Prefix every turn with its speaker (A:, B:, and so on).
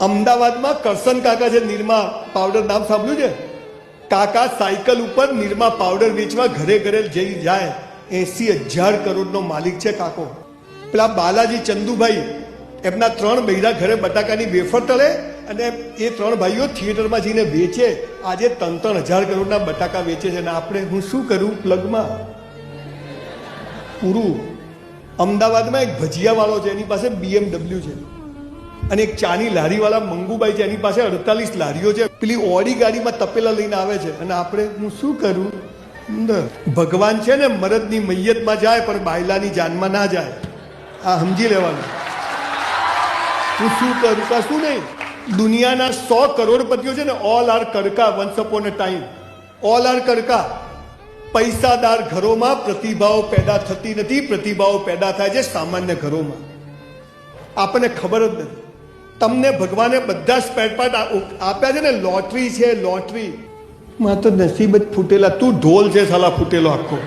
A: અમદાવાદમાં કરશન કાકા છે, નિરમા પાવડર, નામ સાંભળ્યું છે? કાકા સાયકલ ઉપર નિરમા પાવડર વેચવા ઘરે ઘરે જઈ જાય. 80,000 કરોડનો માલિક છે કાકો. પેલા બાલાજી ચંદુભાઈ, એમના 3 બૈરા ઘરે બટાકાની વેફર તળે અને એ 3 ભાઈઓ થિયેટરમાં જઈને વેચે. આજે 3,000 કરોડના બટાકા વેચે છે. અને આપણે હું શું કરું? પ્લગમાં પૂરું. અમદાવાદમાં એક ભજીયાવાળો છે, એની પાસે BMW છે, અને એક ચાની લારીવાળા મંગુબાઈ છે, એની પાસે 48 લારીઓ છે. પેલી ઓડી ગાડીમાં તપેલા લઈને આવે છે. અને આપણે હું શું કરું? ભગવાન છે ને મરદની મૈયતમાં જાય પણ બાયલાની જાનમાં ના જાય. આ સમજી લેવાનું. હું શું કરું? કશું નહીં. દુનિયાના 100 કરોડપતિઓ છે ને, ઓલ આર કરકા. વન્સ અપોન અ ટાઈમ ઓલ આર કરકા. પૈસાદાર ઘરોમાં પ્રતિભાઓ પેદા થતી નથી, પ્રતિભાઓ પેદા થાય છે સામાન્ય ઘરોમાં. આપણને ખબર જ નથી. તમને ભગવાને બધા સ્પેર પાર્ટ આપ્યા છે ને. લોટરી છે, લોટરી માં તો નસીબ જ ફૂટેલા. તું ઢોલ છે સાલા, ફૂટેલો આખો.